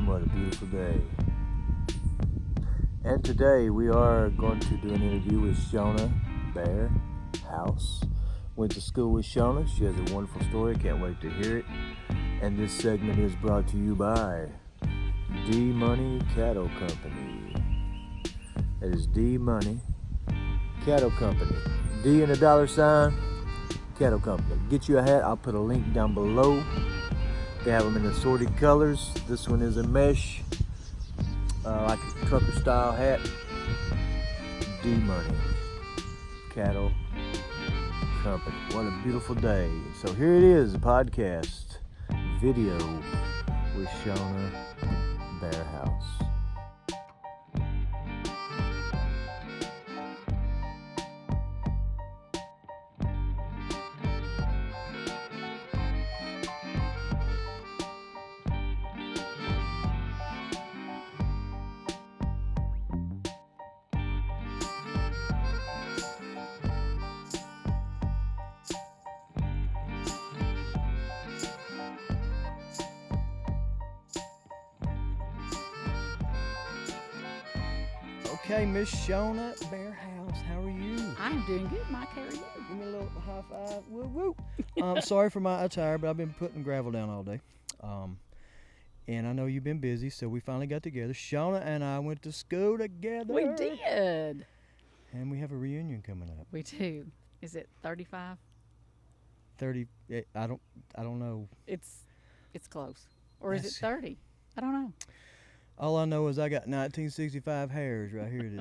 What a beautiful day. And today we are going to do an interview with Shonna House. Went to school with Shonna. She has a wonderful story. Can't wait to hear it. And this segment is brought to you by D Money Cattle Company. That is D Money Cattle Company. D and a dollar sign, Cattle Company. Get you a hat. I'll put a link down below. They have them in assorted colors. This one is a mesh, like a trucker style hat. D Money Cattle Company. What a beautiful day. So here it is, a podcast video with Shonna House. Okay, Miss Shonna House, how are you? I'm doing good, Mike. How are you? Give me a little high five. Woo woo. Sorry for my attire, but I've been putting gravel down all day. And I know you've been busy, so we finally got together. Shonna and I went to school together. We did. And we have a reunion coming up. We do. Is it 35? 30. I don't know. It's close. Or is it 30? I don't know. All I know is I got 1965 hairs right here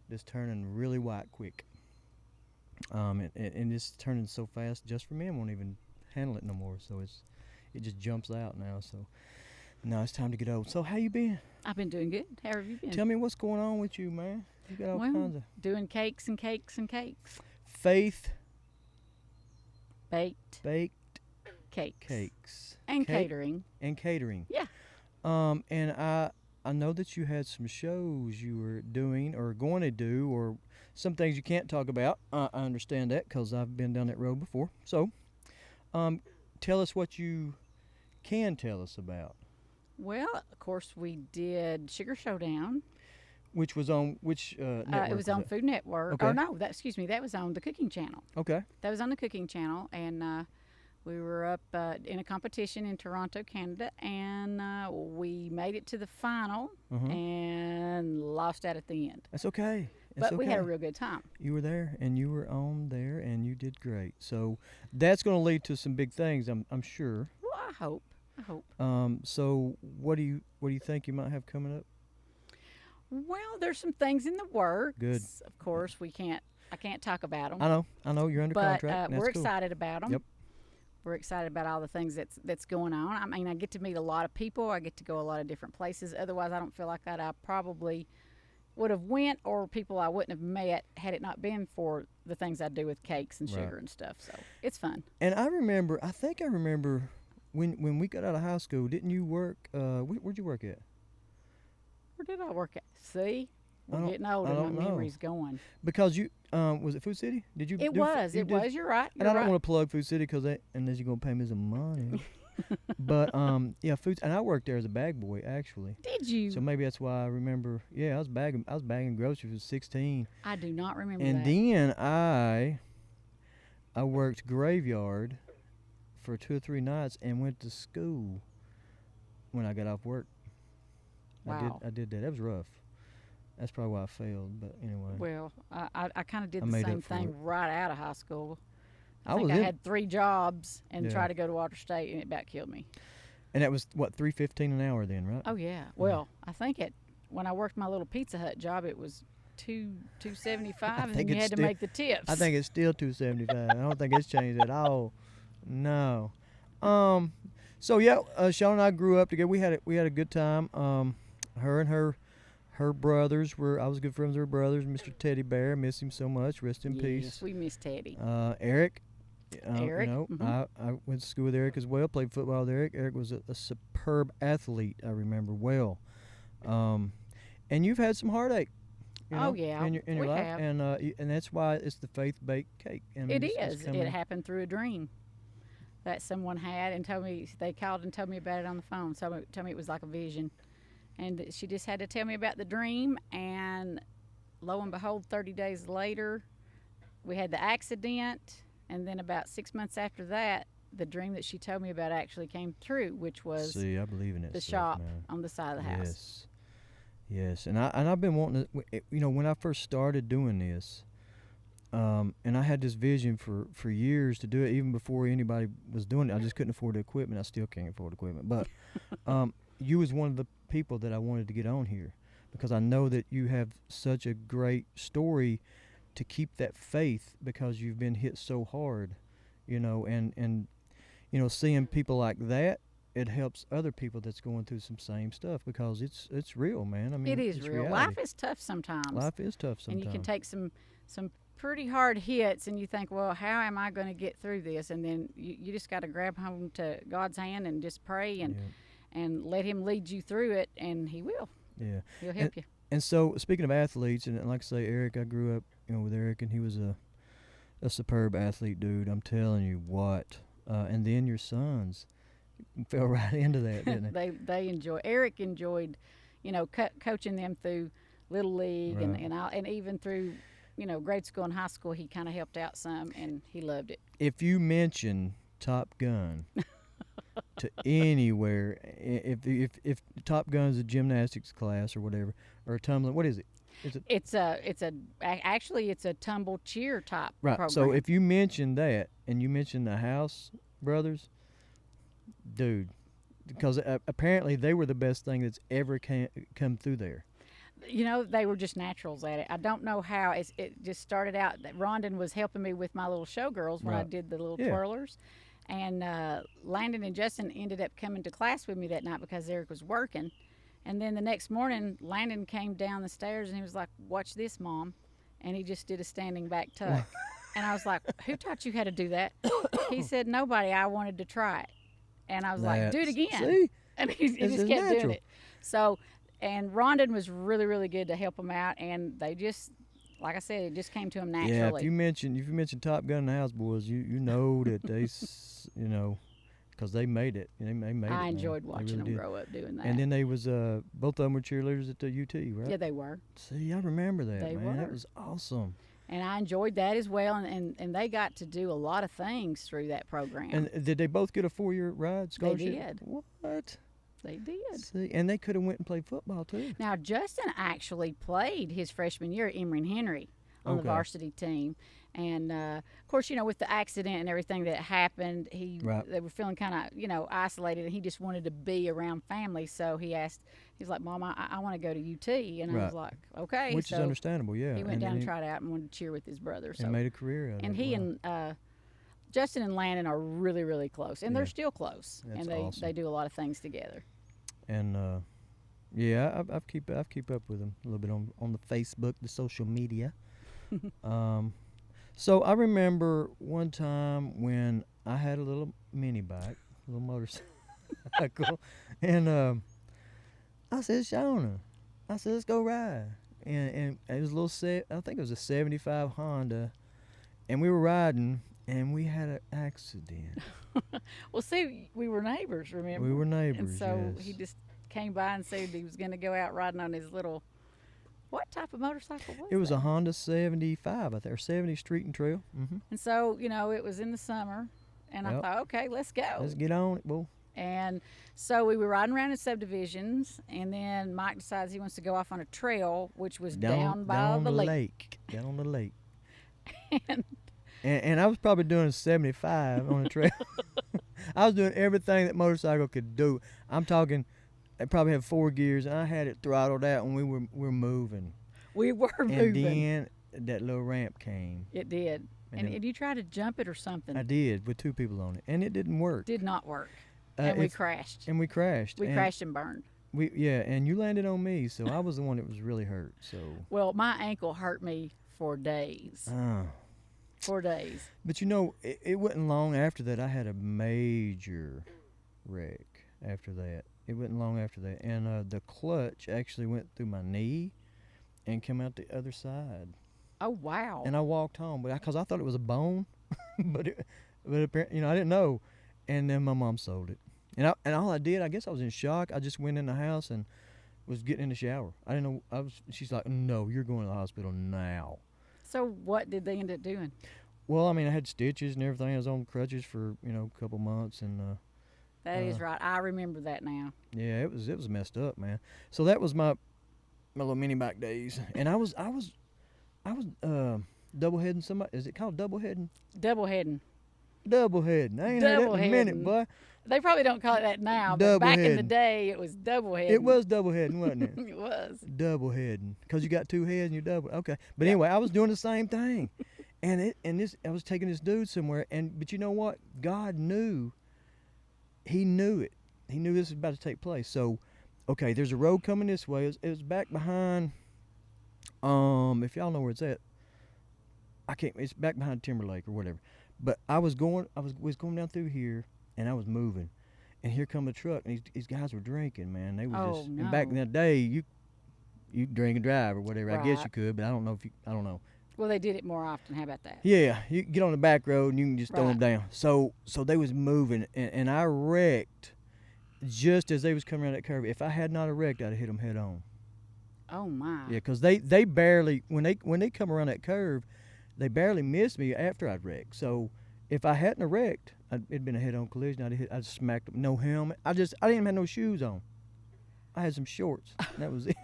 that's turning really white quick. And it's turning so fast, just for men won't even handle it no more. So it just jumps out now. So now it's time to get old. So how you been? I've been doing good. How have you been? Tell me what's going on with you, man. You got all kinds of doing cakes and cakes and cakes. Faith baked cakes and catering. Yeah. And I know that you had some shows you were doing or going to do, or some things you can't talk about. I understand that because I've been down that road before. So, tell us what you can tell us about. Well, of course, we did Sugar Showdown. Which was on which network? It was on Food Network. Okay. Oh, no, that was on the Cooking Channel. Okay. That was on the Cooking Channel, and we were up in a competition in Toronto, Canada, and we made it to the final and lost out at the end. That's okay. But we had a real good time. You were there, and you were on there, and you did great. So that's going to lead to some big things, I'm sure. Well, I hope. So what do you think you might have coming up? Well, there's some things in the works. Good. Of course, I can't talk about them. I know you're under contract. But we're excited about them. Yep. We're excited about all the things that's going on. I mean, I get to meet a lot of people. I get to go a lot of different places. Otherwise, I don't feel like that I probably would have went, or people I wouldn't have met had it not been for the things I do with cakes and sugar and stuff. So it's fun. And I think I remember when we got out of high school, didn't you work, where'd you work at? Where did I work at? See? We're getting older and my memory's going. Because you, was it Food City? Did you? It was. You're right. And I don't want to plug Food City unless you're going to pay me some money. But, yeah, and I worked there as a bag boy, actually. Did you? So maybe that's why I remember. Yeah, I was bagging groceries at 16. I do not remember that. And then I worked graveyard for 2 or 3 nights and went to school when I got off work. Wow. I did that. That was rough. That's probably why I failed, but anyway. Well, I kind of did the same thing right out of high school. I had 3 jobs and tried to go to Water State, and it about killed me. And that was, what, $3.15 an hour then, right? Oh, yeah. Well, I think when I worked my little Pizza Hut job, it was $2.75, and then you had to make the tips. I think it's still $2.75. I don't think it's changed at all. No. So, yeah, Shonna and I grew up together. We had a good time. Her and her brothers I was good friends with her brothers. Mr. Teddy Bear, miss him so much. Rest in peace. Yes, we miss Teddy. Eric. Eric. I went to school with Eric as well. Played football with Eric. Eric was a superb athlete. I remember well. And you've had some heartache. Oh yeah, in your life, have. And that's why it's the faith baked cake. It is. It happened through a dream. that someone had, and told me they called and told me about it on the phone. So told me it was like a vision, and she just had to tell me about the dream. And lo and behold, 30 days later, we had the accident, and then about 6 months after that, the dream that she told me about actually came true, which was See, I believe in it. the stuff, shop man. on the side of the house. Yes. Yes, and I've been wanting to. When I first started doing this, and I had this vision for years to do it, even before anybody was doing it. I just couldn't afford the equipment. I still can't afford the equipment, but you was one of the people that I wanted to get on here because I know that you have such a great story to keep that faith because you've been hit so hard, and seeing people like that. It helps other people that's going through some same stuff because it's real, man. I mean, It is it's real. reality. Life is tough sometimes. Life is tough And sometimes. you can take some pretty hard hits, and you think, well, how am I going to get through this? And then you just got to grab hold to God's hand and just pray and let Him lead you through it, and He will. Yeah. He'll help you. And so, speaking of athletes, and like I say, Eric, I grew up, with Eric, and he was a superb athlete, dude. I'm telling you what. And then your sons fell right into that, didn't they? Eric enjoyed, coaching them through Little League Right. and even through, grade school and high school. He kind of helped out some, and he loved it. If you mention Top Gun to anywhere, if Top Gun's a gymnastics class or whatever, or a tumbling, what is it? Actually it's a tumble cheer type Right. program. So if you mention that and you mention the House brothers, dude, because apparently they were the best thing that's ever come through there. They were just naturals at it. I don't know how. It just started out that Rondon was helping me with my little showgirls when I Right. did the little Yeah. twirlers. And Landon and Justin ended up coming to class with me that night because Eric was working. And then the next morning, Landon came down the stairs and he was like, "Watch this, Mom." And he just did a standing back tuck. And I was like, "Who taught you how to do that?" He said, "Nobody. I wanted to try it." And I was like, "Do it again." See? And he This just is kept natural. doing it. So, and Rondon was really, really good to help him out. And they just, like I said, it just came to him naturally. Yeah, if you mention Top Gun and the House Boys, you know that they, because they made it. They made it. I man. enjoyed They watching really them did. grow up doing that. And then they was both of them were cheerleaders at the UT, right? Yeah, they were. See, I remember that, They man. That were. was awesome. And I enjoyed that as well. And they got to do a lot of things through that program. And did they both get a 4-year ride scholarship? did. What? They did. See, and they could have went and played football too. Now, Justin actually played his freshman year at Emory Henry on the Okay. varsity team. And, of course, with the accident and everything that happened, Right. they were feeling kind of, isolated, and he just wanted to be around family. So he was like, "Mom, I want to go to UT." And I Right. was like, "Okay." Which is So understandable, yeah. he went down and tried out and wanted to cheer with his brother. So and made a career out of and it. he Wow. and Justin and Landon are really, really close, and Yeah. they're still close, That's and awesome. they do a lot of things together. And yeah, I keep up with them a little bit on the Facebook, the social media. So I remember one time when I had a little mini bike, a little motorcycle, and I said, "Shonna," I said, "let's go ride." And it was a little I think it was a '75 Honda, and we were riding, and we had an accident. Well, see, we were neighbors, remember? We were neighbors, And so yes. he just came by and said he was going to go out riding on his little. What type of motorcycle was It was that? a Honda 75, I think, or 70 Street and Trail. Mm-hmm. And so, it was in the summer, and I Yep. thought, okay, let's go. Let's get on it, boy. And so we were riding around in subdivisions, and then Mike decides he wants to go off on a trail, which was down by down the on lake. Down on the lake. And And I was probably doing 75 on the trail. I was doing everything that motorcycle could do. I'm talking, it probably had 4 gears, and I had it throttled out when we were moving. we were And moving. then that little ramp came. It did. And then- And you tried to jump it or something. I did with 2 people on it, and it didn't work. Did not work. And we crashed. And we crashed. We and crashed and burned. and you landed on me, so I was the one that was really hurt. So. Well, my ankle hurt me for days. 4 days. But it wasn't long after that I had a major wreck after that. It wasn't long after that. And the clutch actually went through my knee and came out the other side. Oh, wow. And I walked home, because I thought it was a bone. but apparently, I didn't know. And then my mom sold it. And all I did, I guess I was in shock. I just went in the house and was getting in the shower. I didn't know. She's like, "No, you're going to the hospital now." So what did they end up doing? Well, I mean, I had stitches and everything. I was on crutches for a couple months, and That is right. I remember that now. yeah, it was messed up, man. So that was my little mini bike days, and I was double heading somebody. Is it called double heading? Double heading. Double heading. I ain't heard that in a minute, Double-heading. boy. They probably don't call it that now, but back in the Double-heading. day, it was double heading. It was double heading, wasn't it? It was. Double heading, because you got two heads and you're double. Okay, but Yeah. anyway, I was doing the same thing, and I was taking this dude somewhere, but you know what? God knew. He knew it. He knew this was about to take place. So, okay, there's a road coming this way. It was back behind. If y'all know where it's at, I can't. It's back behind Timberlake or whatever. But I was going down through here, and I was moving, and here come a truck, and these guys were drinking, man. They were just. And back in that day, you drink and drive or whatever. I guess Right. you could, but I don't know if you. I don't know. Well, they did it more often. How about that? Yeah, you can get on the back road and you can just throw them Right. down. So they was moving, and I wrecked just as they was coming around that curve. If I had not a wrecked, I'd have hit them head on. Oh my. Yeah, because they barely when they come around that curve, they barely missed me after I'd wrecked. So if I hadn't wrecked, it'd been a head on collision. I'd smacked them. No helmet. I didn't even have no shoes on. I had some shorts. That was it.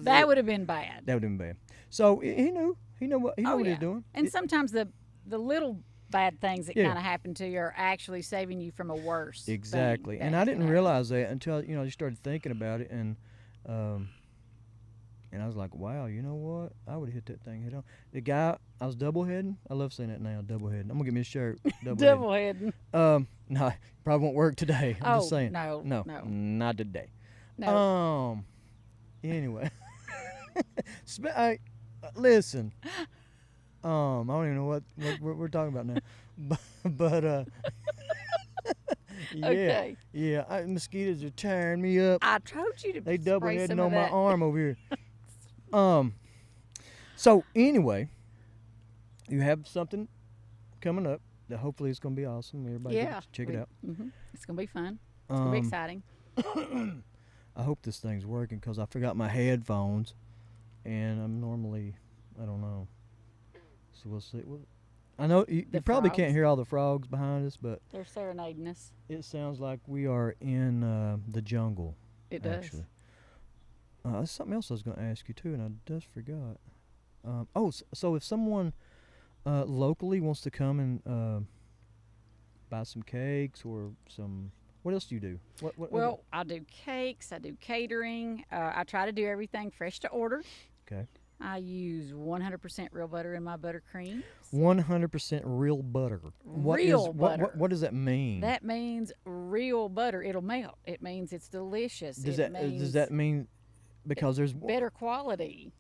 That would have been bad. That would have been bad. So he knew. He knew what he Oh, was yeah. doing. And sometimes the little bad things that Yeah. kind of happen to you are actually saving you from a worse thing Exactly, that and I didn't happened. realize that until I just started thinking about it, and I was like, wow, you know what? I would have hit that thing head on. The guy, I was double heading. I love saying that now, double heading. I'm gonna get me a shirt. Double heading. No, probably won't work today. I'm just saying. No, not today. no. Anyway, listen. I don't even know what we're talking about now, but yeah, Okay. yeah. Mosquitoes are tearing me up. I told you to They double spray heading some of on my that. arm over here. So anyway, you have something coming up that hopefully is gonna be awesome. Everybody Yeah. check it out. It's gonna be fun. It's gonna be exciting. I hope this thing's working because I forgot my headphones, and I'm normally, I don't know. So we'll see. I know you The probably frogs. can't hear all the frogs behind us, but They're serenading us. it sounds like we are in the jungle. It does. Actually. There's something else I was going to ask you too, and I just forgot. So if someone locally wants to come and buy some cakes or some, what else do you do? What Well, I do cakes. I do catering. I try to do everything fresh to order. Okay. I use 100% real butter in my buttercreams. 100% real butter. Real butter. What does that mean? That means real butter. It'll melt. It means it's delicious. does it does that mean because there's better quality?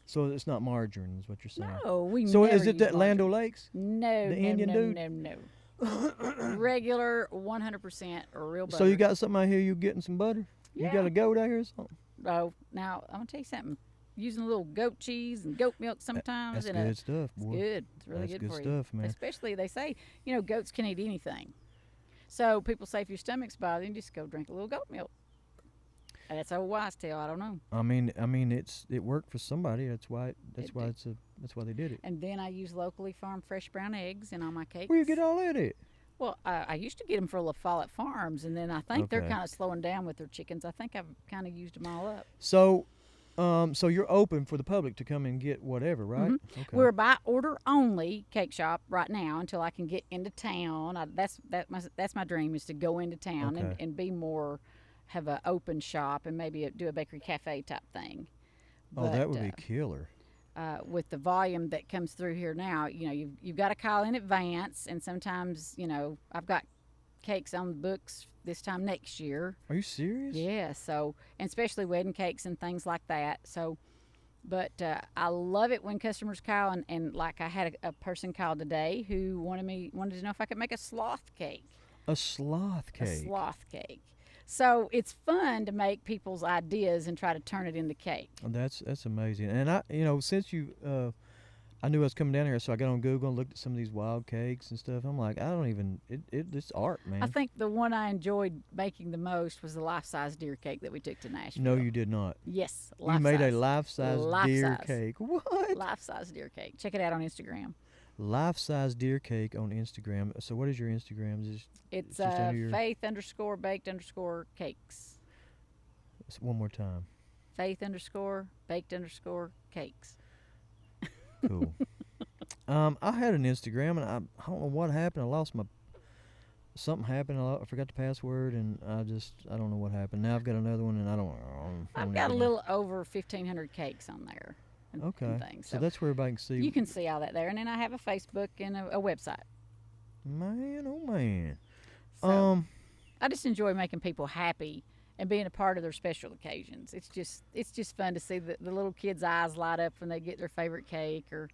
so it's not margarine is what you're saying? No, we So never is it use that Land margarine. O'Lakes? No, the no, Indian no, dude? no. Regular 100% real butter. So you got something out here you getting some butter? Yeah. You got a goat out here or something? Oh, now I'm gonna tell you something. Using a little goat cheese and goat milk sometimes. That's and good stuff, It's boy. good. It's really That's good good for stuff, you. man. Especially they say, goats can eat anything. So people say if your stomach's bothering, just go drink a little goat milk. And that's old wise tale. I don't know. I mean, it worked for somebody. That's why did. that's why they did it. And then I use locally farmed fresh brown eggs in all my cakes. Where you get all that at? Well, I used to get them for La Follette Farms, and then I think they're Okay. kind of slowing down with their chickens. I think I've kind of used them all up. So, so you're open for the public to come and get whatever, right? Okay. We're a by order only cake shop right now until I can get into town. That's my dream is to go into town Okay. and be more, have an open shop and maybe do a bakery cafe type thing. Oh, that would be killer. With the volume that comes through here now, you've got to call in advance, and sometimes I've got cakes on the books this time next year. Are you serious? Yeah, so, and especially wedding cakes and things like that. So, but I love it when customers call, and like I had a person call today who wanted to know if I could make a sloth cake. A sloth cake. A sloth cake. So it's fun to make people's ideas and try to turn it into cake. Oh, that's amazing. And I, since you I knew I was coming down here, so I got on Google and looked at some of these wild cakes and stuff. I'm like, I don't even. It's art, man. I think the one I enjoyed making the most was the life-size deer cake that we took to Nashville. No, you did not. Yes, You made a life-size. life-size deer Life-size. cake. What? Life-size deer cake. Check it out on Instagram. Life-size deer cake on Instagram. So what is your Instagram? It's just under your- faith_baked_cakes. One more time. faith_baked_cakes. Cool. I had an Instagram, and I don't know what happened. I lost my. Something happened. I forgot the password, and I don't know what happened. Now I've got another one, and I don't. I've got a little over 1,500 cakes on there. And Okay. things. So that's where everybody can see. You can see all that there, and then I have a Facebook and a website. Man, oh man. So I just enjoy making people happy and being a part of their special occasions. It's just fun to see the little kids' eyes light up when they get their favorite cake. Or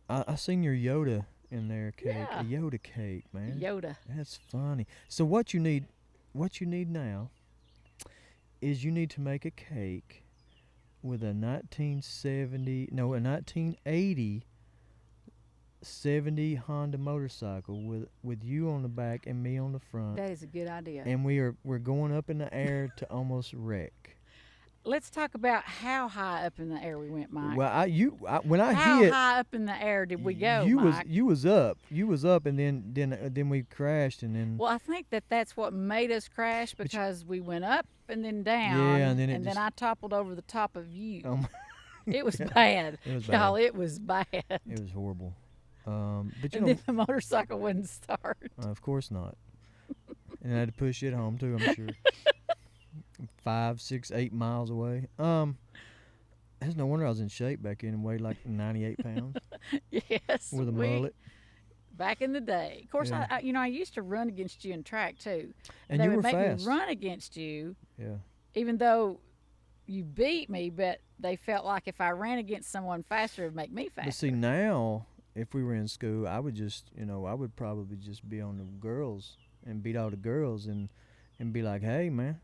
I seen your Yoda in there cake. Yeah. A Yoda cake, man. Yoda. That's funny. So what you need now is you need to make a cake with a 1980 70 Honda motorcycle with you on the back and me on the front. That is a good idea. And we're going up in the air to almost wreck. Let's talk about how high up in the air we went, Mike. Well, when I how hit, high up in the air did we go, you Mike? was up, and then we crashed, and then Well, I think that's what made us crash, because we went up and then down. Yeah, and then I toppled over the top of you. Oh my It was bad. It was Y'all, bad. it was bad. It was horrible. But you And know, then the motorcycle wouldn't start. of course not. And I had to push it home too, I'm sure. 5, 6, 8 miles away. There's no wonder I was in shape back then and weighed like 98 pounds Yes. with a mullet. Back in the day. Of course, Yeah. I used to run against you in track too. And they you would were make fast. me run against you, Yeah. even though you beat me, but they felt like if I ran against someone faster, it would make me faster. But see, now, if we were in school, I would I would probably just be on the girls and beat all the girls and be like, hey, man,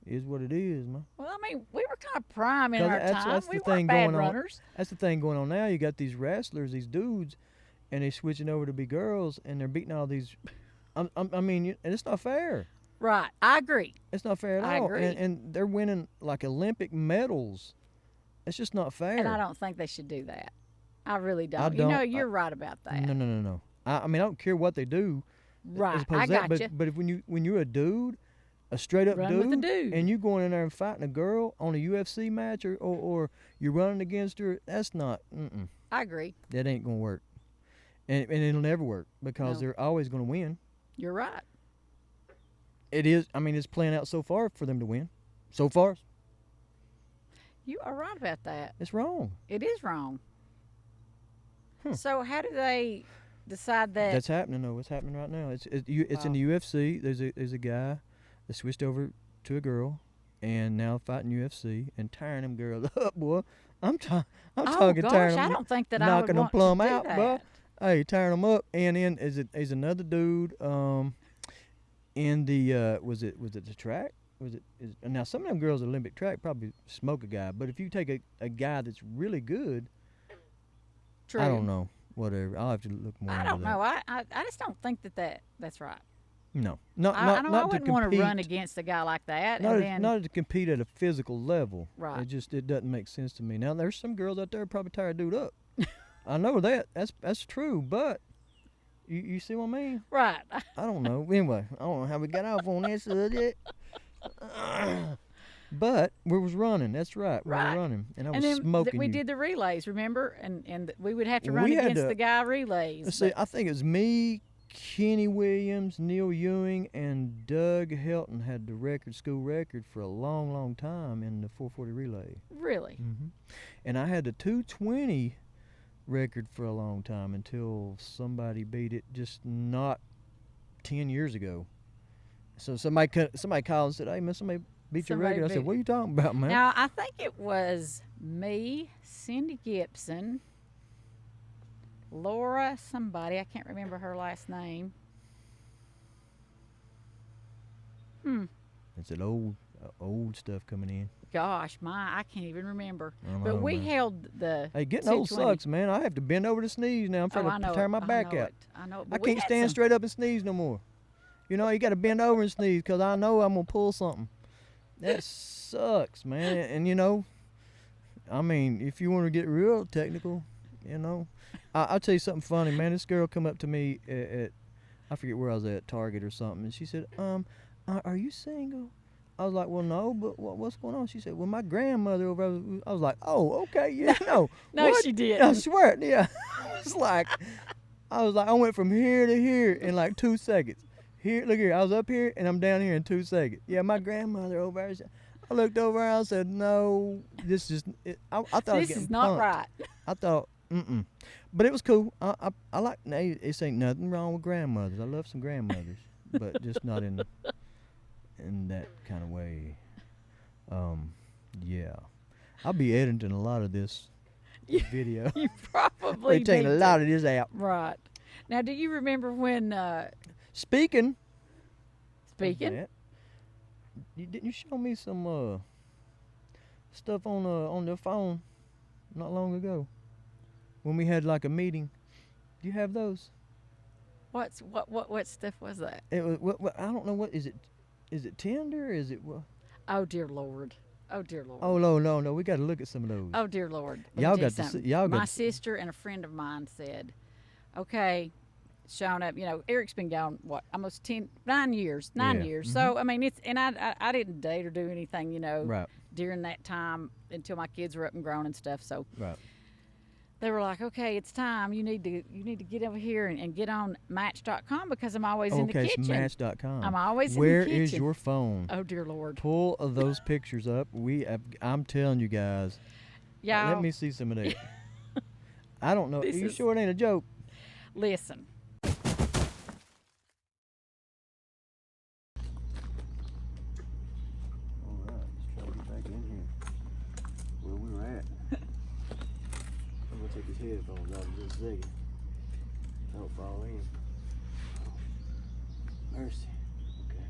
is what it is, man. Well, I mean, we were kind of prime in 'Cause our that's- time. that's We the weren't thing bad going on. runners. That's the thing going on now. You got these wrestlers, these dudes, and they switching over to be girls, and they're beating all these. I mean, and it's not fair. Right. I agree. It's not fair at I all. agree. And they're winning like Olympic medals. It's just not fair. And I don't think they should do that. I really don't. I don't. You're right about that. No. I mean, I don't care what they do. Right. As opposed I to that, got you. but when you're a dude, a straight up Run with a dude. and you going in there and fighting a girl on a UFC match or you're running against her, that's not. I agree. That ain't gonna work. And it'll never work because No. they're always gonna win. You're right. It is. I mean, it's playing out so far for them to win. So far, You are right about that. it's wrong. It is wrong. Hmm. So how do they decide that? That's happening though. It's happening right now. It's in the UFC. There's a guy that switched over to a girl, and now fighting UFC and tearing them girls up, boy. I'm oh talking gosh, tearing I them, don't think that I would knocking them want plumb to do out, that. bro. Hey, tearing them up, and then is another dude in the was it the track? Now some of them girls at Olympic track probably smoke a guy, but if you take a guy that's really good, True. I don't know, whatever. I'll have to look more. I into don't that. know. I just don't think that's right. No, I not wouldn't to want compete. to run against a guy like that. Not, and then, not to compete at a physical level. Right. It doesn't make sense to me. Now there's some girls out there probably tear a dude up. I know that. That's true, but you see what I mean? right. I don't know. Anyway, I don't know how we got off on this subject. But we was running. That's right. We Right. were running, and I was And then smoking we you. did the relays, remember? And we would have to run We had against to- the guy relays. Let's see. but- I think it was me, Kenny Williams, Neil Ewing, and Doug Helton had the school record for a long, long time in the 440 relay. Really? And I had the 220 record for a long time until somebody beat it just not 10 years ago. So somebody called and said, hey, man, somebody beat your Somebody record. I beat said, it. what are you talking about, man? Now, I think it was me, Cindy Gibson, Laura somebody. I can't remember her last name. It's an old, old stuff coming in. Gosh, I can't even remember. I But know, we man. held the. Hey, getting old 220. sucks, man. I have to bend over to sneeze now. I'm Oh, trying I to know tear it. my back I know out. it. I know it. I But we can't had stand some. straight up and sneeze no more. You know, you got to bend over and sneeze because I know I'm going to pull something. That sucks, man. And, you know, I mean, if you want to get real technical, you know, I'll tell you something funny, man. This girl come up to me at I forget where I was at, Target or something, and she said, are you single? I was like, well, no, but what's going on? She said, well, my grandmother over. I was like, oh, okay, yeah, no. No, what? she didn't. I swear, yeah. It's like, I was like, I went from here to here in like 2 seconds. Here, look here, I was up here and I'm down here in 2 seconds. Yeah, my grandmother over there. I looked over and I said, no, this is. I thought I was This getting is not punked. right. I thought, but it was cool. I like. It ain't nothing wrong with grandmothers. I love some grandmothers, but just not in that kind of way. Yeah, I'll be editing a lot of this video. You probably They taking a need lot to. of this out. Right. Now, do you remember when? Speaking. of Speaking. that, didn't you show me some stuff on the phone not long ago when we had like a meeting? Do you have those? What stuff was that? It was. What I don't know. What is it? Is it Tinder? Is it what? Oh dear Lord. Oh dear Lord. Oh no! We got to look at some of those. Oh dear Lord. Let me Y'all tell you got to see- something. y'all got My to- sister and a friend of mine said, "Okay, Shonna, you know, Eric's been gone what almost 9 years. 9 Yeah. years. So I mean, it's and I didn't date or do anything, you know, Right. during that time until my kids were up and grown and stuff. So Right. they were like, okay, it's time. You need to get over here and get on Match.com because I'm always in the Okay, kitchen. it's Match.com. I'm always Where in the kitchen. is your phone? Oh dear Lord. Pull those pictures up. I'm telling you guys. Y'all, Let me see some of that. I don't know. Are This you is- sure it ain't a joke? listen. All right, let's try to get back in here where we're at. I'm gonna take his headphones off in just a second. Don't fall in. Oh, mercy. Okay.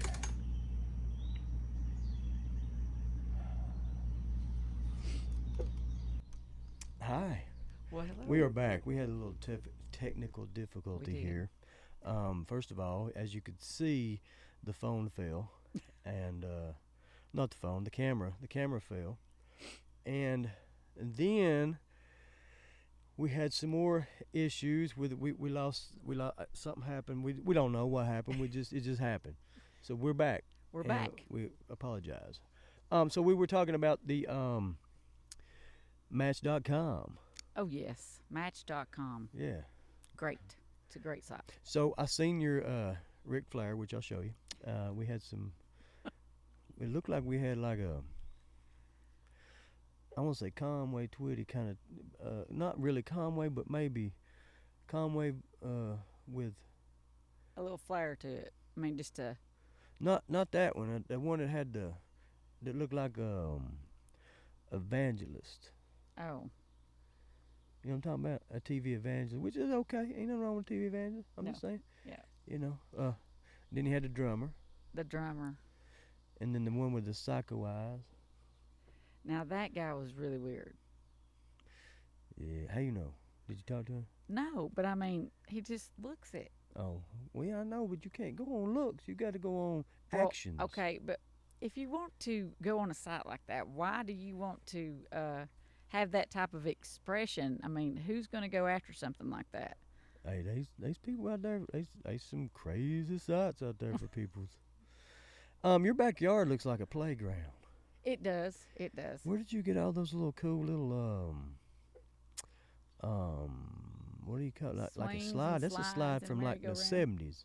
Okay. Hi. Well, hello. We are back. We had a little technical difficulty We did. here. First of all, as you could see, the phone fell, and not the phone, the camera. The camera fell, and then we had some more issues with we lost something happened. We don't know what happened. It just happened. So we're back. We're and back. We apologize. So we were talking about the Match.com. Oh yes, Match.com. Yeah. Great. It's a great site. So I seen your Ric Flair, which I'll show you. We had some. It looked like we had like I want to say Conway Twitty kind of, not really Conway, but maybe Conway with. A little flair to it. I mean, just a. Not that one. The one that had that looked like evangelist. Oh. You know what I'm talking about? A TV evangelist, which is okay. Ain't nothing wrong with TV evangelist. I'm No. just saying. Yeah. You know. Then he had the drummer, The drummer. and then the one with the psycho eyes. Now that guy was really weird. Yeah. How you know? Did you talk to him? No, but I mean, he just looks it. Oh, well, yeah, I know, but you can't go on looks. You got to go on Well, actions. Okay, but if you want to go on a site like that, why do you want to have that type of expression? I mean, who's going to go after something like that? Hey, there's people out there. There's some crazy sites out there for people's. Your backyard looks like a playground. It does. It does. Where did you get all those little cool little what do you call it? Like a Swings slide? and That's a slides slide and from like the merry-go-round. 70s.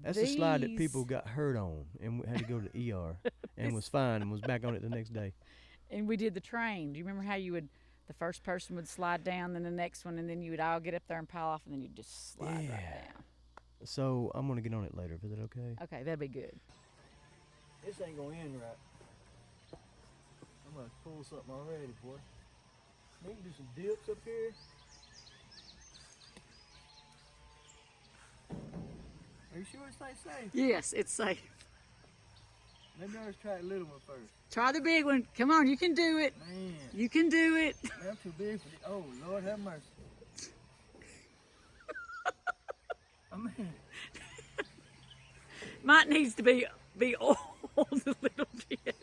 That's a slide that These- people got hurt on and had to go to the ER and was fine and was back on it the next day. And we did the train. Do you remember how you would, the first person would slide down, then the next one, and then you would all get up there and pile off, and then you'd just slide right Yeah. down. So I'm gonna get on it later. Is that okay? Okay, that'd be good. This ain't gonna end right. I'm gonna pull something already, boy. We can do some dips up here. you sure it's safe? Yes, it's safe. Maybe I'll just try the little one first. Try the big one. Come on, you can do it. Man, You can do it. I'm too big for this. Oh, Lord have mercy. I mean, Might needs to be oiled a little bit.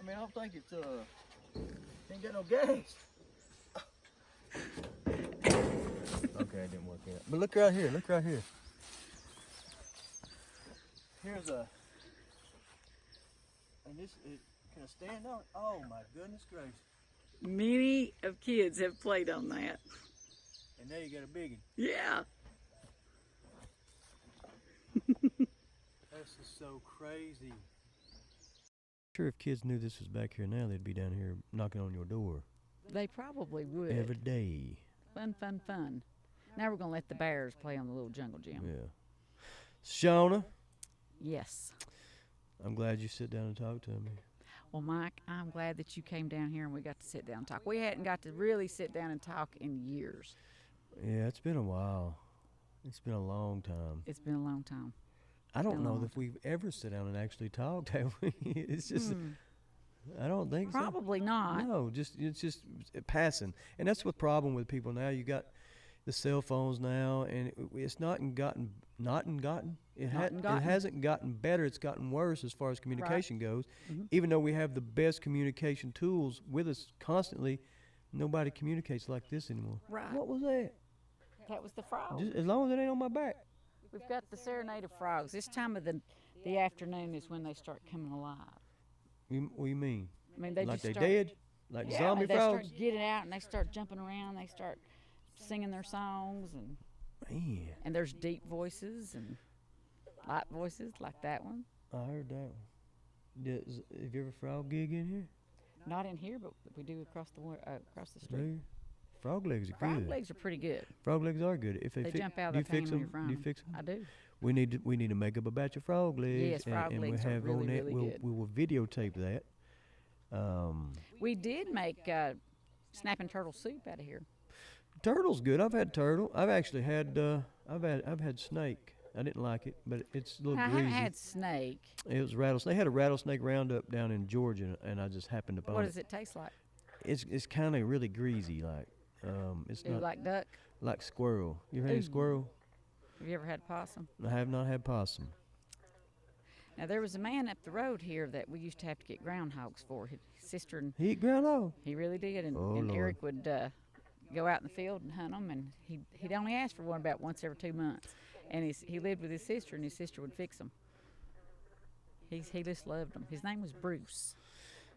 I don't think it's ain't got no gas. Okay, it didn't work out. But look right here. Look right here. Here's a. And this can I stand on it? Oh my goodness gracious! Many of kids have played on that. And now you got a big one. Yeah. This is so crazy. Sure, if kids knew this was back here now, they'd be down here knocking on your door They probably would. every day. Fun, fun, fun. Now we're going to let the bears play on the little jungle gym. Yeah. Shonna, Yes. I'm glad you sit down and talk to me. Well, Mike, I'm glad that you came down here and we got to sit down and talk. We hadn't got to really sit down and talk in years. Yeah, it's been a while. It's been a long time. It's been a long time. I don't been a know long if we've ever sat down and actually talked, have we? It's just, I don't think so. Probably not. No, it's just passing, and that's the problem with people now. You got the cell phones now, and it's not gotten. It hasn't gotten better. It's gotten worse as far as communication goes. Mm-hmm. Even though we have the best communication tools with us constantly, nobody communicates like this anymore. Right. What was that? That was the frog. Just, as long as it ain't on my back. We've got the serenade of frogs. This time of the afternoon is when they start coming alive. What do you mean? I mean, they Like just they start, dead? Like yeah, zombie they frogs? start getting out and they start jumping around. They start singing their songs Man, and there's deep voices and light voices like that one. I heard that one. Have you ever frog gig in here? Not in here, but we do across the street. Do you? Frog legs are Frog good. legs are pretty good. Frog legs are good. If They jump out do of you the fix can when them? you're Do you frying fix them? I do. We need to make up a batch of frog legs. Yes, frog and legs we'll are have really, on that. really good. We will videotape that. We did make snapping turtle soup out of here. Turtle's good. I've had turtle. I've actually had I've had snake. I didn't like it, but it's a little I greasy. haven't had snake. It was rattlesnake. They had a rattlesnake roundup down in Georgia, and I just happened upon What it. does it taste like? It's kind of really greasy, like it's Ooh, not like duck? like squirrel. You ever had any Ooh. squirrel? Have you ever had possum? I have not had possum. Now, there was a man up the road here that we used to have to get groundhogs for. His sister and He eat groundhog. he really did. And, Oh, and Lord. Eric would go out in the field and hunt them. And he'd only ask for one about once every 2 months. And he lived with his sister, and his sister would fix them. He just loved them. His name was Bruce.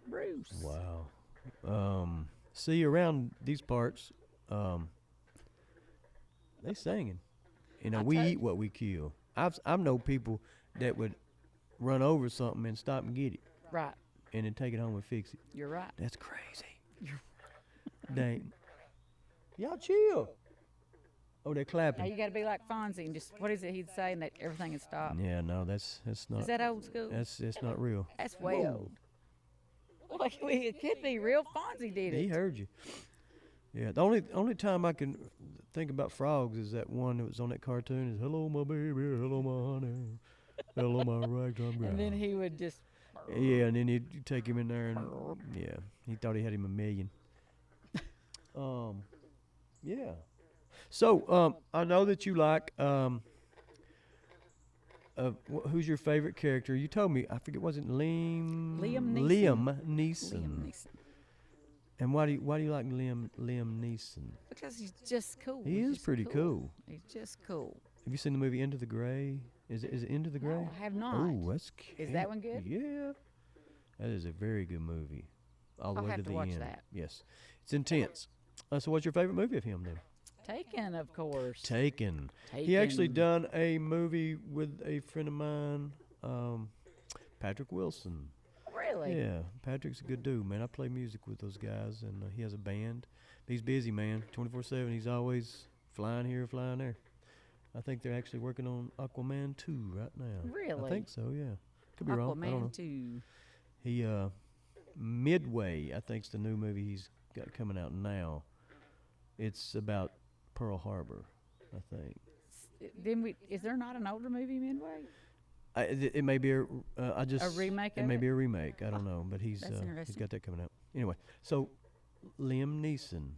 Bruce. Wow. See, around these parts, they singing. You know, I we tell eat you. what we kill. I know people that would run over something and stop and get it, Right. and then take it home and fix it. You're right. That's crazy. Dang. Y'all chill. Oh, they're Now clapping. you got to be like Fonzie and just, what is it he'd say, and that everything would stop. Yeah, no, that's not. Is that old school? That's not real. That's way Whoa. old. Well, it could be real. Fonzie did He it. heard you. Yeah, the only time I can think about frogs is that one that was on that cartoon is "Hello, my baby, hello, my honey, hello, my ragtime girl." And then he would just, Yeah, and then you'd take him in there, and yeah, he thought he had him a million. Yeah. So, I know that you like. Who's your favorite character? You told me. I forget. Was it Liam Neeson. Liam Neeson. Liam Neeson. And why do you like Liam Neeson? Because he's just cool. He He's is just pretty cool. He's just cool. Have you seen the movie Into the Gray? Is it Into the Gray? No, I have not. Oh, that's Is that one good? Yeah, that is a very good movie. All the I'll way have to to the watch end. that. Yes, it's intense. So, what's your favorite movie of him then? Taken, of course. Taken. He actually done a movie with a friend of mine, Patrick Wilson. Really? Yeah, Patrick's a good dude, man. I play music with those guys, and he has a band. He's busy, man, 24/7. He's always flying here, flying there. I think they're actually working on Aquaman 2 right now. Really? I think so, yeah. Could be wrong. I don't know. Aquaman 2. He, Midway, I think's the new movie he's got coming out now. It's about Pearl Harbor, I think. Is there not an older movie Midway? It may be A remake It of may it? be a remake. I don't know, but he's That's interesting. got that coming out. Anyway, so Liam Neeson.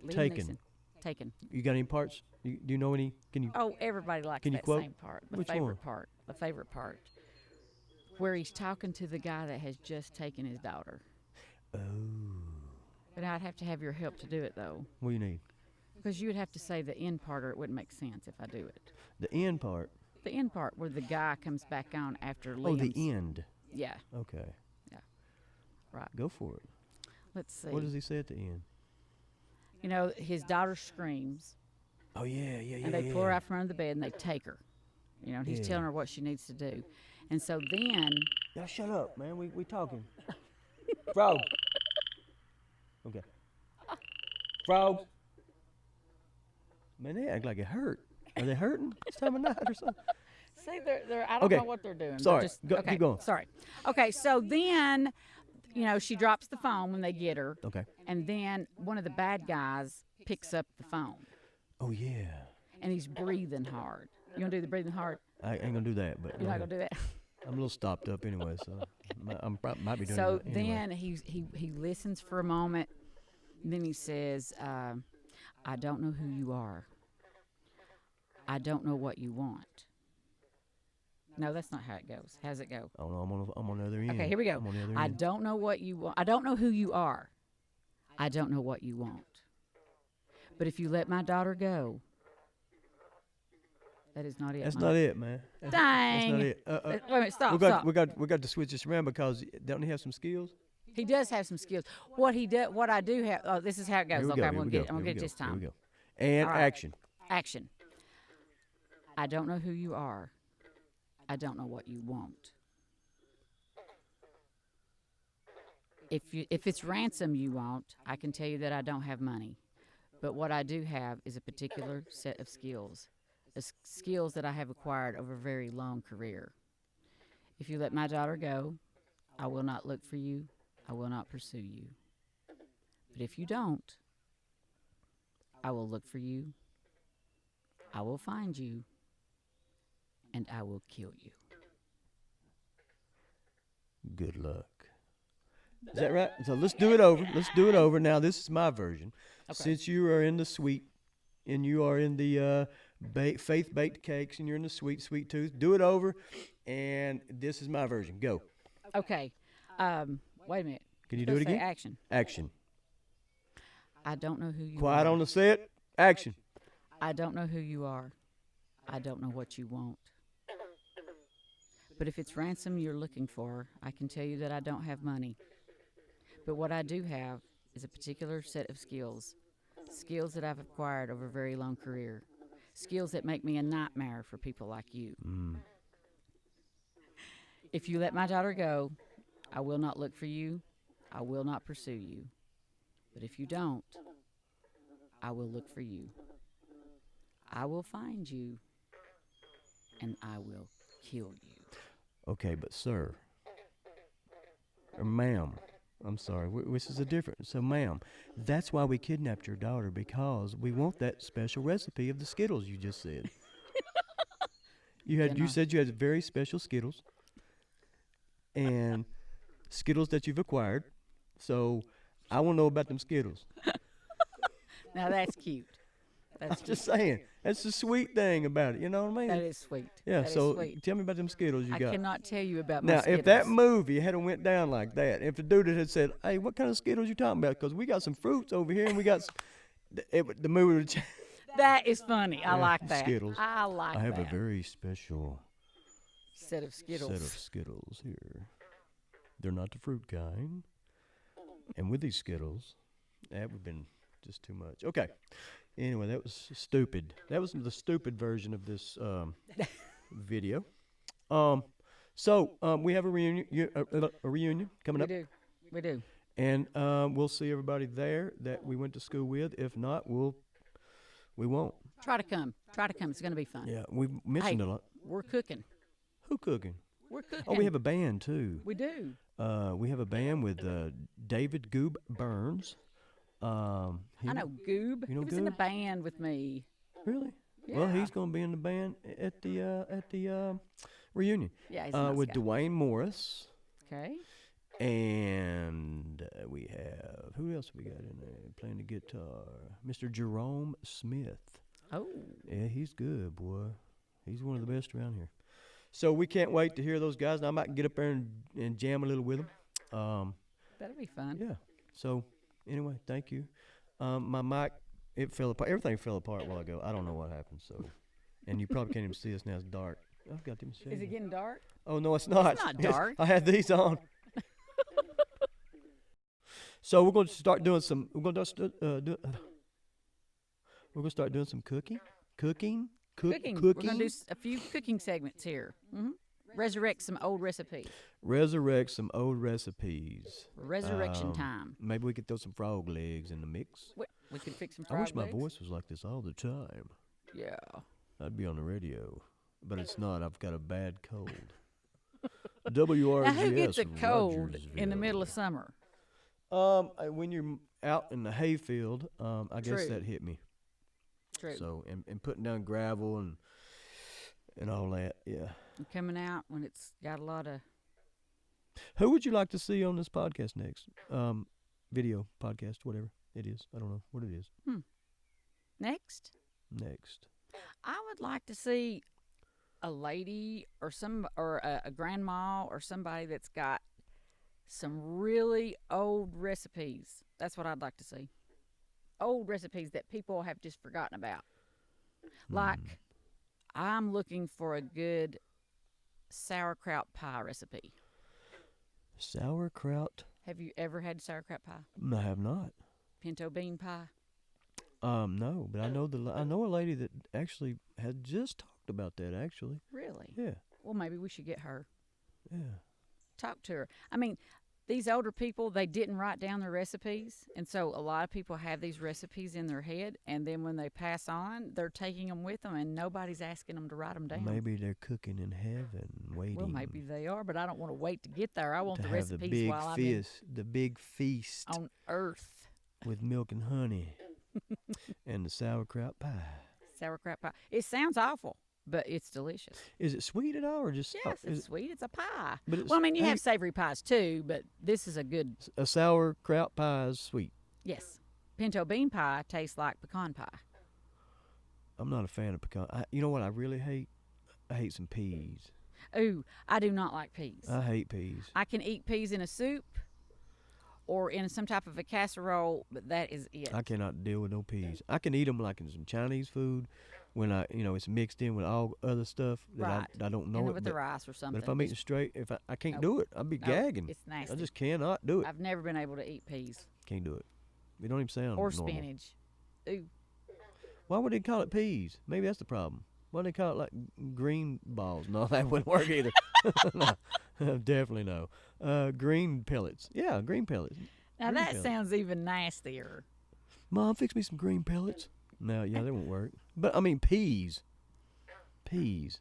Liam Taken. Neeson. Taken. You got any parts? Do you know any? Can you? Oh, everybody likes Can you that quote? same part. The Which favorite one? part. The favorite part. Where he's talking to the guy that has just taken his daughter. Oh, But I'd have to have your help to do it, though. what do you need? Because you would have to say the end part or it wouldn't make sense if I do it. The end part. The end part where the guy comes back on after Liam's. Oh, the end. Yeah, Okay. Yeah. Right. Go for it. let's see. What does he say at the end? You know, his daughter screams, Oh yeah, yeah, yeah. and they yeah. pull her out from under the bed and they take her. You know, and he's Yeah. telling her what she needs to do. And so then, Y'all shut up, man. We talking. Frog. Okay. Frog. Man, they act like it hurt. Are they hurting this time of night or something? see, I don't Okay. know what they're doing. They're Sorry. just- Go- okay, keep going. Sorry. Okay, so then, you know, she drops the phone when they get her. Okay. And then one of the bad guys picks up the phone, Oh yeah. and he's breathing hard. You gonna do the breathing hard? I ain't gonna do that, but You're not gonna do that. I'm a little stopped up anyway, so might be doing So it anyway. then he listens for a moment, and then he says, "I don't know who you are. I don't know what you want." No, that's not how it goes. How's it go? Oh no, I'm on the other end. Okay, here we go. I'm on the other I end. don't know what you want. I don't know who you are. I don't know what you want. But if you let my daughter go, that is not it. That's Mike. not it, man. That's Dang. not it. Wait a minute, stop, we got stop. we got to switch this around because don't he have some skills? He does have some skills. What I do have. Oh, this is how it goes. Here we Okay, go, I'm here gonna we get go, it. I'm gonna here get it we this go, here time. we go. And All right. action. Action. I don't know who you are. I don't know what you want. If it's ransom you want, I can tell you that I don't have money. But what I do have is a particular set of skills, skills that I have acquired over a very long career. If you let my daughter go, I will not look for you. I will not pursue you. But if you don't, I will look for you. I will find you. And I will kill you. Good luck. Is that right? So let's do it over. Let's do it over. Now this is my version. Okay. Since you are in the sweet, and you are in the faith baked cakes, and you're in the sweet tooth, do it over. And this is my version. Go. Okay. Wait a minute. Can you do it Let's say again? action. Action. I don't know who you Quiet are. on the set. Action. I don't know who you are. I don't know what you want. But if it's ransom you're looking for, I can tell you that I don't have money. But what I do have is a particular set of skills. Skills that I've acquired over a very long career. Skills that make me a nightmare for people like you. If you let my daughter go, I will not look for you. I will not pursue you. But if you don't, I will look for you. I will find you. And I will kill you. Okay, but sir, or ma'am, I'm sorry, which is the difference. So, ma'am, that's why we kidnapped your daughter, because we want that special recipe of the Skittles you just said. You said you had very special Skittles, and Skittles that you've acquired. So, I want to know about them Skittles. Now that's cute. I'm That's just saying, that's the sweet thing about it. You know what I mean? That is sweet. Yeah. That is So, sweet. tell me about them Skittles you I got. cannot tell you about Now, my Skittles. if that movie had went down like that, if the dude had said, "Hey, what kind of Skittles you talking about? Because we got some fruits over here, and we got," the movie would have. That is funny. I Yeah, like that. Skittles. I like I have that. a very special set of Skittles. set of Skittles here. They're not the fruit kind. And with these Skittles, that would have been just too much. Okay. Anyway, that was stupid. That was the stupid version of this video. So we have a reunion coming We up. do. We do. And we'll see everybody there that we went to school with. If not, we won't. Try to come. Try to come. It's going to be fun. Yeah, we mentioned a lot. We're cooking. Who cooking? We're cooking. Oh, we have a band too. We do. We have a band with David Goob Burns. I know Goob. You know he was in a Goob? band with me. Really? Well, Yeah. he's going to be in the band at the reunion. Yeah, he's a nice with guy. Dwayne Morris. Okay. And we have, who else we got in there playing the guitar? Mr. Jerome Smith. Oh. Yeah, he's good, boy. He's one of the best around here. So we can't wait to hear those guys. And I might get up there and jam a little with them. That'll be fun. Yeah. So anyway, thank you. My mic, it fell apart. Everything fell apart a while ago. I don't know what happened. So, and you probably can't even see us now. It's dark. I've got them shades. Is it getting dark? Oh no, it's not. It's not dark. I had these on. So we're going to start doing some. We're going to start doing some cooking. Cooking. We're going to do a few cooking segments here. Resurrect some old recipes. Resurrect some old recipes. Resurrection time. Maybe we could throw some frog legs in the mix. We could fix some I frog wish my legs. voice was like this all the time. Yeah. I'd be on the radio, but it's not. I've got a bad cold. WRGS. Now, who gets a cold in the middle of Rogersville. summer? When you're out in the hayfield, I guess True. that hit me. True. So, and putting down gravel and all that, yeah. And coming out when it's got a lot of. Who would you like to see on this podcast next? Video, podcast, whatever it is. I don't know what it is. Next, Next. I would like to see a lady or a grandma or somebody that's got some really old recipes. That's what I'd like to see. Old recipes that people have just forgotten about. Like, I'm looking for a good sauerkraut pie recipe. Sauerkraut? Have you ever had sauerkraut pie? I have not. Pinto bean pie? No, but I know a lady that actually had just talked about that. Actually, Really? yeah, Well, maybe we should get her. yeah. Talk to her. I mean, these older people, they didn't write down their recipes. And so a lot of people have these recipes in their head. And then when they pass on, they're taking them with them and nobody's asking them to write them down. Maybe they're cooking in heaven, waiting. Well, maybe they are, but I don't want to wait to get there. I want to the have recipes the big while I'm the big feast on earth. with milk and honey, and the sauerkraut pie. Sauerkraut pie. It sounds awful, but it's delicious. Is it sweet at all, or just Yes, is it's sweet. It's a pie. But it's, Well, I mean, you hey, have savory pies too, but this is a good, a sauerkraut pie is sweet. yes. Pinto bean pie tastes like pecan pie. I'm not a fan of pecan. You know what I really hate? I hate some peas. Ooh, I do not like peas. I hate peas. I can eat peas in a soup or in some type of a casserole, but that is it. I cannot deal with no peas. I can eat them like in some Chinese food when it's mixed in with all other stuff that Right. I don't know And it. with the rice or something. But if I'm eating straight, I can't Nope. do it. I'll be Nope, gagging. it's nasty. I just cannot do it. I've never been able to eat peas Can't do it. It don't even sound or normal. spinach. Ooh, Why would they call it peas? Maybe that's the problem. Why do they call it like green balls? No, that wouldn't work either. No, definitely no. Green pellets. Yeah, green pellets. now Green that pellets. sounds even nastier. Mom, fix me some green pellets. No, yeah, that won't work. But I mean peas. Peas.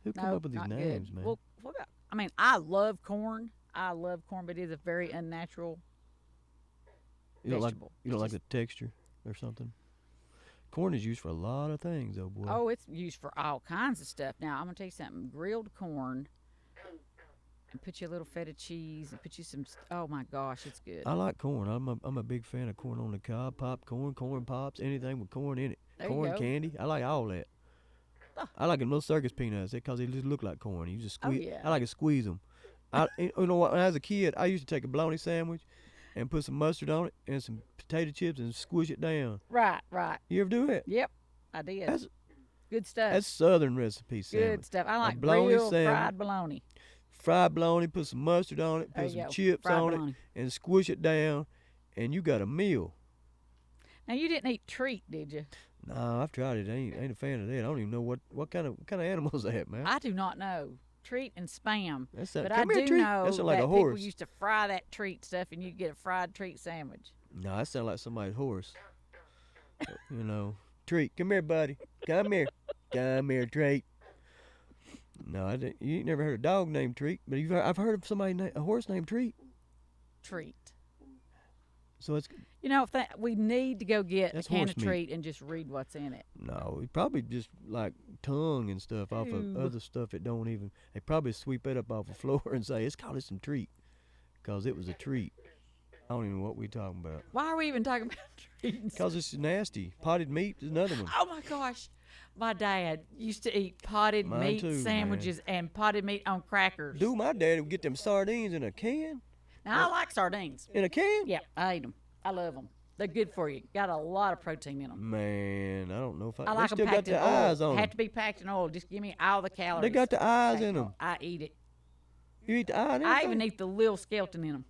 Who come No, up with these not names, good. man? Well, I mean, I love corn. But it is a very unnatural you don't vegetable. you don't It's like the texture or something? Corn is used for a lot of things, though, boy. Oh, it's used for all kinds of stuff. Now, I'm going to tell you something. Grilled corn and put you a little feta cheese and put you some, oh my gosh, it's good. I like corn. I'm a big fan of corn on the cob, popcorn, corn pops, anything with corn in it. There you Corn go. candy. I like all that. I like them little circus peanuts because they just look like corn. You just squeeze. yeah. I like to squeeze them. You know what? When I was a kid, I used to take a bologna sandwich and put some mustard on it and some potato chips and squish it down. Right. You ever do it? Yep, I did. That's Good stuff. that's Southern recipe sandwich. Good stuff. I like bologna real sandwich. fried bologna. Fried bologna, put some mustard on it, There put you some go. chips Fried on bologna. it, and squish it down, and you got a meal. Now, you didn't eat treat, did you? No, I've tried it. I ain't a fan of that. I don't even know what kind of animal is that, man. I do not know. Treat and spam. That's that. But Come I here, do treat. know That sound like that a people horse. used to fry that treat stuff and you'd get a fried treat sandwich. No, that sounds like somebody's horse. Treat. Come here, buddy. Come here. Come here, Treat. No, I didn't. You ain't never heard a dog named Treat, but I've heard of a horse named Treat. Treat. So it's You know, we need to go get That's a can horse of meat. treat and just read what's in it. No, he probably just like tongue and stuff off of Ew. other stuff that don't even. They probably sweep it up off the floor and say it's called it some treat, 'cause it was a treat. I don't even know what we talking about. Why are we even talking about treats? 'Cause it's nasty. Potted meat is another one. Oh my gosh. My dad used to eat potted Mine meat too, sandwiches and potted meat on crackers. Dude, my dad would get them sardines in a can. Now, I like sardines. In a can? Yeah, I eat them. I love them. They're good for you. Got a lot of protein in them. Man, I don't know if I. I They like them still got packed in the oil. eyes on Have them. to be packed in oil. Just give me all the calories. They got the eyes packed in them. oil. I eat it. You eat the eye and I everything? even eat the little skeleton in them.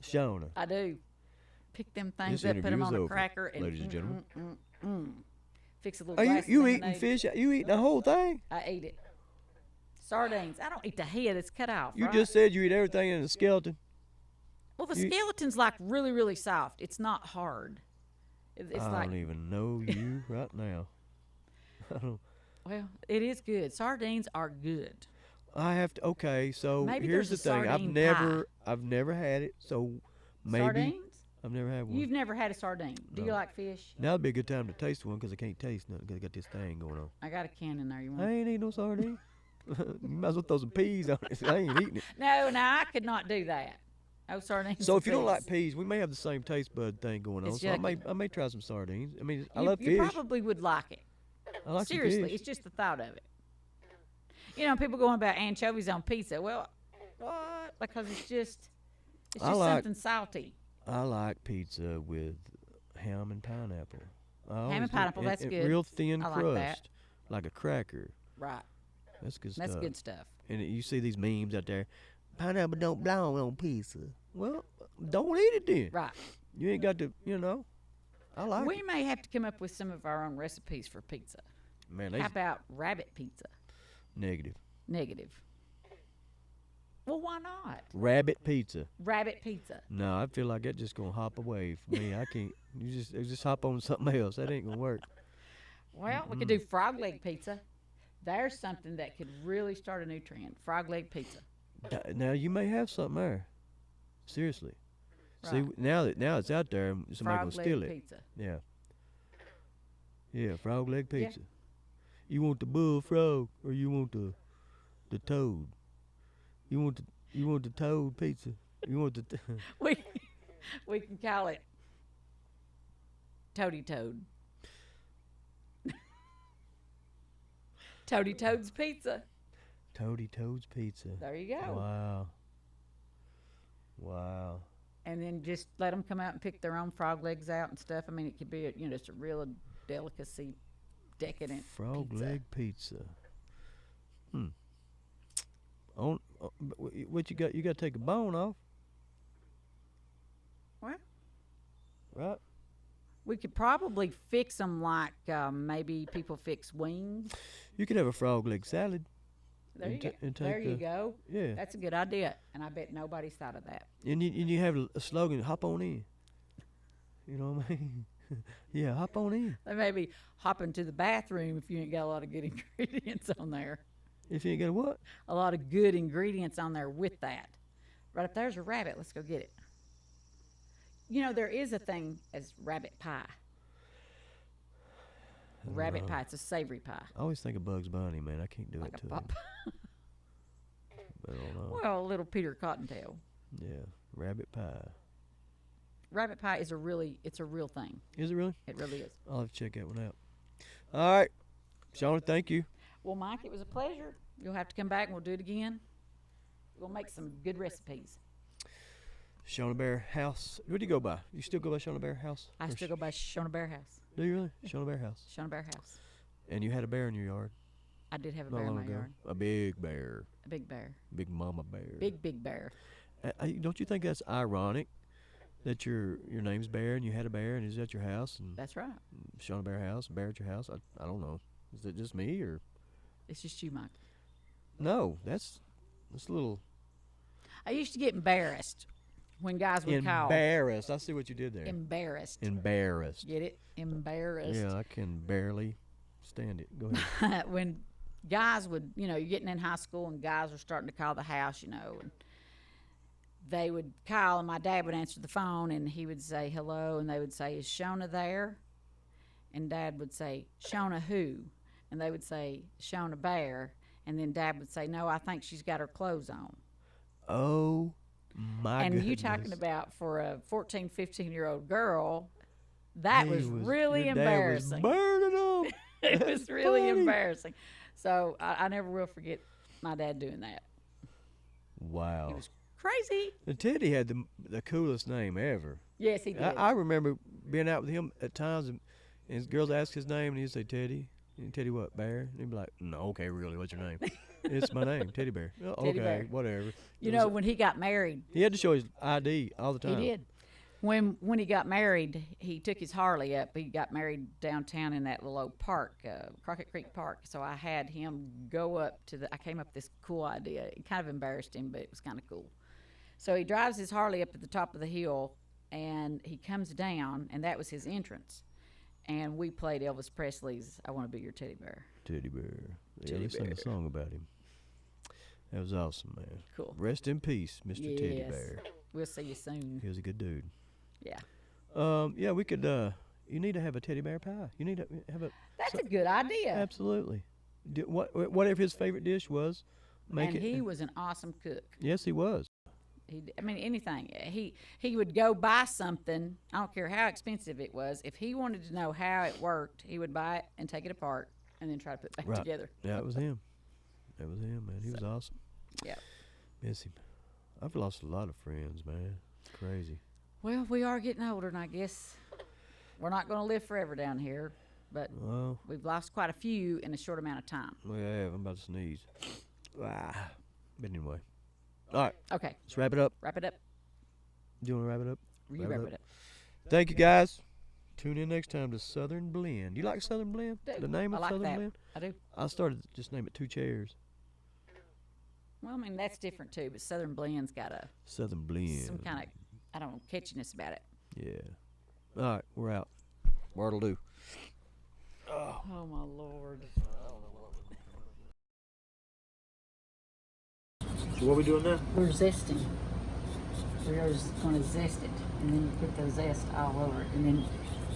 Shonna. I do. Pick them things This up, put them interview on is a over, cracker, and ladies and gentlemen. Fix a little Are glass you of eating lemonade. fish? You eating the whole thing? I eat it. Sardines. I don't eat the head. It's cut off. You right? just said you eat everything in the skeleton. Well, the you- skeleton's like really, really soft. It's not hard. It's I like, don't even know you right now. I don't. well, it is good. Sardines are good. I have to. Okay, so Maybe here's the there's a thing. sardine I've never had it. So maybe Sardines? I've never had one. You've never had a sardine. Do you No. like fish? Now would be a good time to taste one 'cause I can't taste nothing 'cause I got this thing going on. I got a can in there. You I want? ain't eating no sardine. You might as well throw some peas on it. I ain't eating it. No, I could not do that. Oh, sardines. So and if you don't like peas. peas, we may have the same taste bud thing going on. It's So I yucky. may try some sardines. I mean, I you, love you fish. probably would like it. I like some Seriously, fish. it's just the thought of it. You know, people going about anchovies on pizza. Well, what? Because it's just I like- something salty. I like pizza with ham and pineapple. I and always do. pineapple, that's good. Real thin I like crust, that. like a cracker. Right. That's good That's stuff. good stuff. And you see these memes out there. Pineapple don't belong on pizza. Well, don't eat it then. Right. You ain't got to, you know. I like We it. may have to come up with some of our own recipes for pizza. Man, How they about rabbit pizza? negative. Negative. Well, why not? Rabbit pizza. Rabbit pizza. No, I feel like that just gonna hop away for me. I can't. You just hop on something else. That ain't gonna work. Well, we could do frog leg pizza. There's something that could really start a new trend. Frog leg pizza. Now you may have something there. Seriously. See, Right. now it's out there, somebody Frog gonna steal leg it. pizza. Yeah. Yeah, frog leg Yeah. pizza. You want the bullfrog or you want the toad? You want the toad pizza? You want the We can call it Toady Toad. Toady Toad's pizza. Toady Toad's pizza? There you go. Wow. Wow. And then just let them come out and pick their own frog legs out and stuff. I mean, it could be, just a real delicacy, decadent Frog pizza. leg pizza. What you got? You got to take a bone off, Well, right? we could probably fix them like maybe people fix wings. You could have a frog leg salad. There you And go. ta- and There take you the- go. Yeah. That's a good idea, and I bet nobody's thought of that. And you have a slogan, hop on in. You know what I mean? Yeah, hop on in. They maybe hop into the bathroom if you ain't got a lot of good ingredients on there. If you ain't got a what? A lot of good ingredients on there with that. Right up there's a rabbit. Let's go get it. There is a thing as rabbit pie. Rabbit pie. It's a savory pie. I always think of Bugs Bunny, man. I can't do Like it a to pop. him. But I don't know. Well, little Peter Cottontail. Yeah, rabbit pie. Rabbit pie is it's a real thing. Is it really? It really is. I'll have to check that one out. All right. Shonna, thank you. Well, Mike, it was a pleasure. You'll have to come back and we'll do it again. We'll make some good recipes. Shonna Bear House. What do you go by? You still go by Shonna Bear House? I Or still go by Shonna Bear House. Do you really? Shonna Bear House. Shonna Bear House. And you had a bear in your yard I did have a not bear in long my ago. yard. A big bear. A big bear. Big mama bear. Big bear. Don't you think that's ironic that your name's Bear and you had a bear and he's at your house and That's right. Shonna Bear House, bear at your house? I don't know. Is it just me or It's just you, Mike. no? That's a little I used to get embarrassed when guys would call. embarrassed. I see what you did there. Embarrassed. Embarrassed. Get it? Embarrassed. Yeah, I can barely stand it. Go ahead. When guys would, you're getting in high school and guys are starting to call the house, and they would call, and my dad would answer the phone, and he would say hello, and they would say, "Is Shonna there?" And Dad would say, "Shonna who?" And they would say, "Shonna Bear." And then Dad would say, "No, I think she's got her clothes on." Oh my And goodness. you talking about for a 14, 15-year-old girl, that was really your dad embarrassing. Was burning them. It was really funny. embarrassing. So I never will forget my dad doing that. Wow. It was crazy. And Teddy had the coolest name ever. Yes, he did. I remember being out with him at times, and his girls ask his name, and he'd say Teddy. And Teddy what, Bear? And he'd be like, "No, okay, really, what's your name?" "It's my name, Teddy Bear." "Oh, Teddy okay, Bear. whatever. You know, when he got married, He had to show his ID all the time. he did. When he got married, he took his Harley up. He got married downtown in that little old park, Crockett Creek Park. So I had him go up to I came up with this cool idea. It kind of embarrassed him, but it was kind of cool. So he drives his Harley up at the top of the hill, and he comes down, and that was his entrance. And we played Elvis Presley's "I Want to Be Your Teddy Bear." Teddy Bear. Yeah, Teddy they sang Bear. a song about him. That was awesome, man. Cool. Rest in peace, Mr. Teddy Yes. Bear. We'll see you soon. He was a good dude. Yeah. Yeah, we could. You need to have a teddy bear pie. You need to have a. That's a good idea. Absolutely. Whatever his favorite dish was, make And it. he was an awesome cook. Yes, he was. I mean, anything. He would go buy something. I don't care how expensive it was. If he wanted to know how it worked, he would buy it and take it apart and then try to put it back Right. together. Yeah, it was him. That was him, man. He was awesome. Yeah. Miss him. I've lost a lot of friends, man. It's crazy. Well, we are getting older, and I guess we're not going to live forever down here. But Well, we've lost quite a few in a short amount of time. we have. I'm about to sneeze. Ah. But anyway. All right, Okay, let's wrap it up. wrap it up. Do you want to wrap it up? You Wrap it wrap up. it up. Thank you, guys. Tune in next time to Southern Blend. You like Southern Blend? Do. The name I of like Southern that. Blend? I do. I started to just name it Two Chairs. Well, I mean, that's different too, but Southern Blend's got Southern Blend. some kind of, I don't know, catchiness about it. Yeah. All right, we're out. What'll do? Oh, my Lord. So what we doing now? We're zesting. We're just going to zest it, and then you put the zest all over it. And then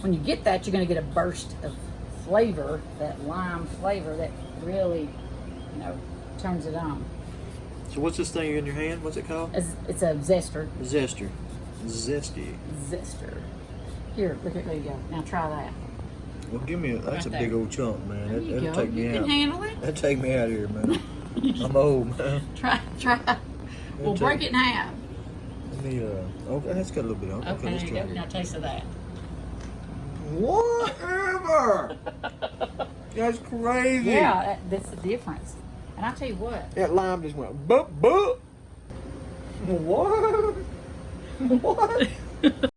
when you get that, you're going to get a burst of flavor, that lime flavor that really, turns it on. So what's this thing in your hand? What's it called? It's a zester. Zester. Zesty. Zester. Here, look at, there you go. Now try that. Well, give me that's Right a big there. old chunk, man. There you That'll go. take me You out. can handle it. That'll take me out of here, man. I'm old, man. Try. We'll take- break it in half. Let me, okay, that's got a little bit on. Okay, let's there you try go. it. Now taste of that. Whatever! That's crazy. Yeah, that's the difference. And I tell you what, That lime just went boop boop. What? What?